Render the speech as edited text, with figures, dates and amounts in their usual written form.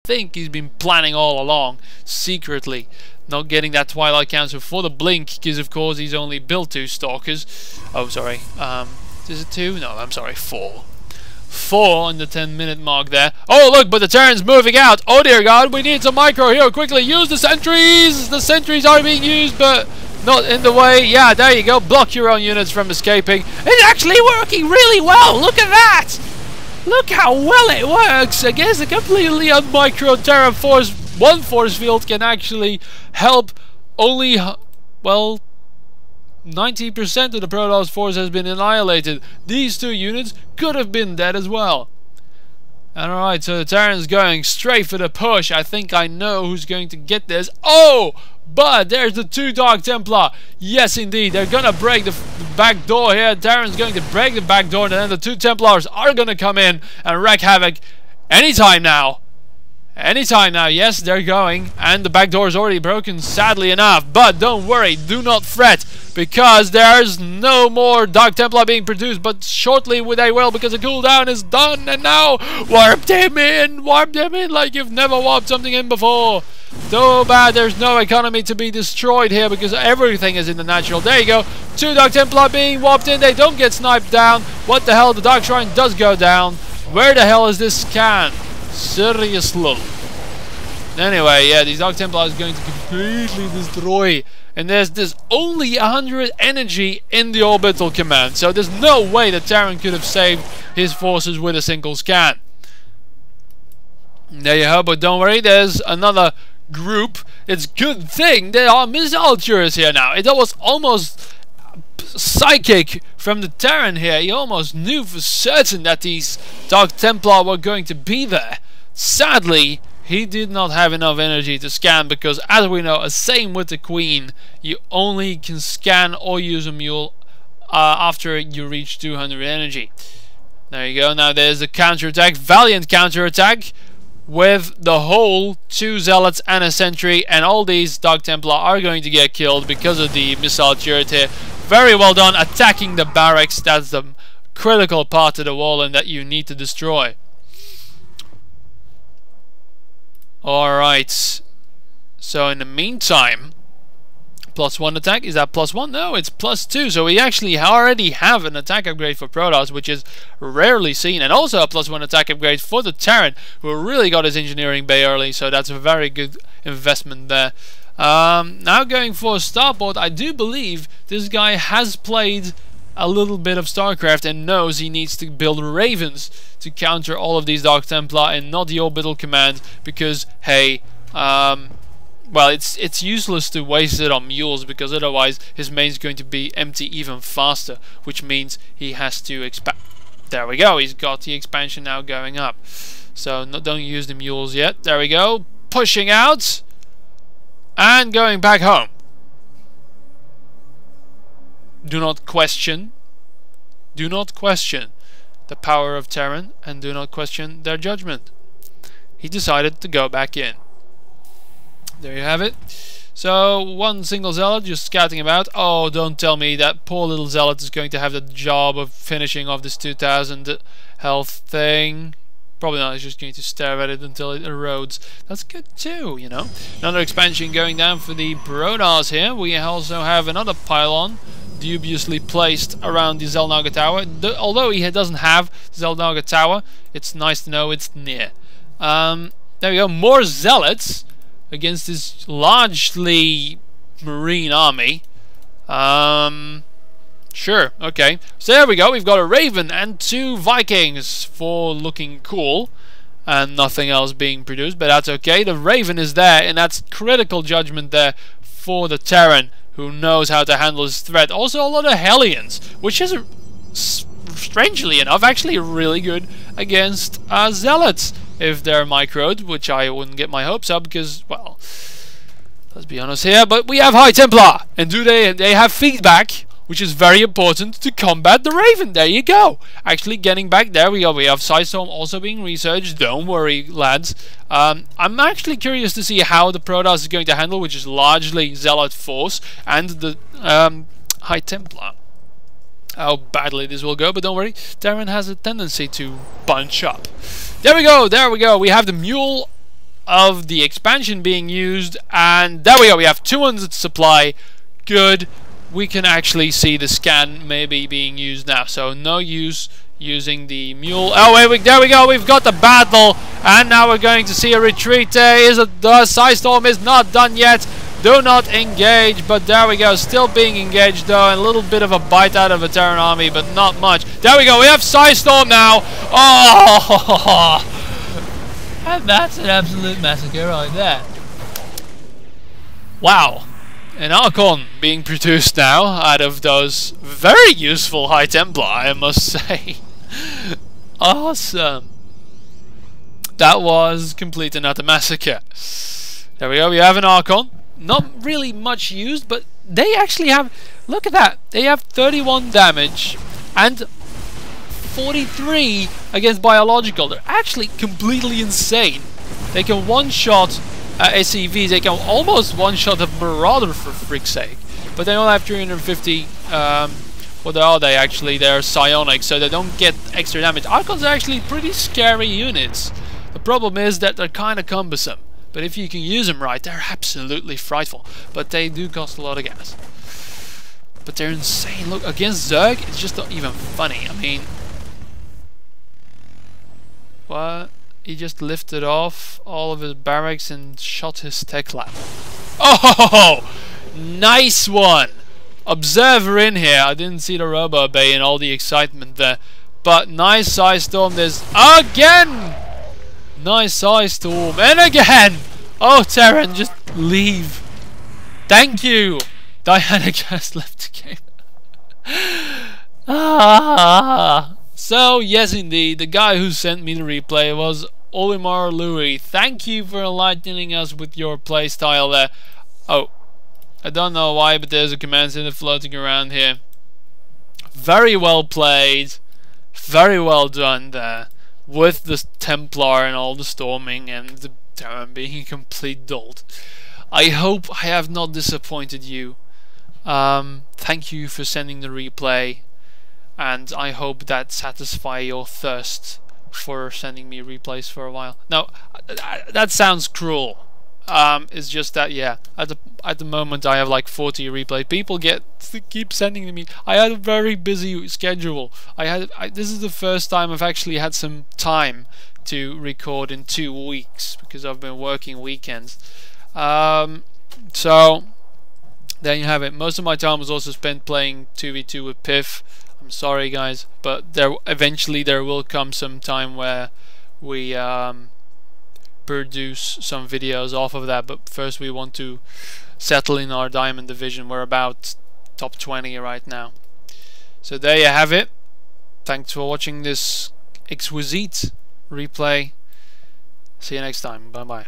think he's been planning all along, secretly. Not getting that Twilight Council for the blink, because of course he's only built 2 Stalkers. Oh, sorry. Is it 2? No, I'm sorry, 4. 4 on the 10-minute mark there. Oh, look, but the Terran's moving out. Oh, dear God, we need some micro here. Quickly, use the sentries. The sentries are being used, but not in the way. Yeah, there you go. Block your own units from escaping. It's actually working really well. Look at that. Look how well it works against a completely unmicro Terran force. One force field can actually help only, well, 90% of the Protoss force has been annihilated. These 2 units could have been dead as well. Alright, so the Terran's going straight for the push. I think I know who's going to get this. Oh! But there's the 2 Dark Templar. Yes, indeed. They're gonna break the back door here. Terran's going to break the back door, and then the 2 Templars are gonna come in and wreak havoc anytime now. Anytime now, yes, they're going, and the back door is already broken, sadly enough. But don't worry, do not fret, because there's no more Dark Templar being produced, but shortly they will, because the cooldown is done, and now warp them in like you've never warped something in before. Too bad there's no economy to be destroyed here, because everything is in the natural. There you go, 2 Dark Templar being warped in, they don't get sniped down. What the hell, the Dark Shrine does go down. Where the hell is this scan? Seriously. Anyway, yeah, these Dark Templars are going to completely destroy. And there's only 100 energy in the orbital command. So there's no way that Terran could have saved his forces with a single scan. There you go, but don't worry, there's another group. It's a good thing there are missile turrets here now. It was almost psychic from the Terran here. He almost knew for certain that these Dark Templar were going to be there. Sadly, he did not have enough energy to scan, because as we know, same with the Queen, you only can scan or use a mule after you reach 200 energy. There you go. Now there's a counterattack, valiant counterattack, with the whole 2 Zealots and a Sentry, and all these Dark Templar are going to get killed because of the missile turret here. Very well done, attacking the barracks. That's the critical part of the wall and that you need to destroy. Alright, so in the meantime, +1 attack, is that +1? No, it's +2, so we actually already have an attack upgrade for Protoss, which is rarely seen, and also a +1 attack upgrade for the Terran, who really got his engineering bay early, so that's a very good investment there. Now going for a starport, I do believe this guy has played a little bit of Starcraft and knows he needs to build Ravens to counter all of these Dark Templar and not the orbital command, because hey, well, it's useless to waste it on mules, because otherwise his main's going to be empty even faster, which means he has to expand. There we go, he's got the expansion now going up, so don't use the mules yet. There we go, pushing out and going back home. Do not question the power of Terran, and do not question their judgment. He decided to go back in. There you have it. So 1 single Zealot just scouting about. Oh, don't tell me that poor little Zealot is going to have the job of finishing off this 2000 health thing. Probably not, he's just going to stare at it until it erodes. That's good too, you know. Another expansion going down for the Protoss here. We also have another pylon dubiously placed around the Xel'Naga Tower. Although he doesn't have the Xel'Naga Tower, it's nice to know it's near. There we go, more Zealots against this largely Marine army. Sure, okay. So there we go, we've got a Raven and 2 Vikings for looking cool, and nothing else being produced, but that's okay. The Raven is there, and that's critical judgment there for the Terran, who knows how to handle this threat. Also a lot of Hellions, which is strangely enough actually really good against Zealots if they're microed, which I wouldn't get my hopes up, because, well, let's be honest here, but we have High Templar, and they have feedback, which is very important to combat the Raven. There you go. Actually getting back, there we go. We have Psystorm also being researched. Don't worry, lads. I'm actually curious to see how the Protoss is going to handle, which is largely Zealot force, and the High Templar. How badly this will go, but don't worry. Terran has a tendency to bunch up. There we go, there we go. We have the Mule of the expansion being used, and there we go, we have 200 supply. Good. We can actually see the scan maybe being used now, so no use using the mule. Oh wait, there we go, we've got the battle, and now we're going to see a retreat. The side storm is not done yet. Do not engage, but there we go, still being engaged though, and a little bit of a bite out of a Terran army, but not much. There we go, we have side storm now. Oh, and that's an absolute massacre right there. Wow. An Archon being produced now out of those very useful High Templar, I must say. Awesome. That was complete and utter massacre. There we go, we have an Archon. Not really much used, but they actually have, look at that, they have 31 damage and 43 against biological. They're actually completely insane. They can one-shot SCVs, they can almost one-shot a Marauder for frick's sake. But they only have 350, what are they actually? They're psionic, so they don't get extra damage. Archons are actually pretty scary units. The problem is that they're kind of cumbersome. But if you can use them right, they're absolutely frightful. But they do cost a lot of gas. But they're insane. Look, against Zerg, it's just not even funny. I mean... What? He just lifted off all of his barracks and shot his tech lab. Oh! Nice one! Observer in here. I didn't see the Robo Bay and all the excitement there. But nice side storm. There's... Again! Nice side storm. And again! Oh, Terran, just leave. Thank you! Diana just left the game. So, yes indeed, the guy who sent me the replay was Olimar Louis. Thank you for enlightening us with your playstyle there. Oh, I don't know why, but there's a command center floating around here. Very well played. Very well done there. With the Templar and all the storming and the Terran being a complete dolt. I hope I have not disappointed you. Thank you for sending the replay, and I hope that satisfies your thirst for sending me replays for a while. No, that sounds cruel. It's just that, yeah, at the moment I have like 40 replays. People keep sending to me. I had a very busy schedule. This is the first time I've actually had some time to record in 2 weeks because I've been working weekends. So there you have it. Most of my time was also spent playing 2v2 with Piff. I'm sorry guys, but eventually there will come some time where we produce some videos off of that, but first we want to settle in our diamond division. We're about top 20 right now. So there you have it. Thanks for watching this exquisite replay. See you next time. Bye bye.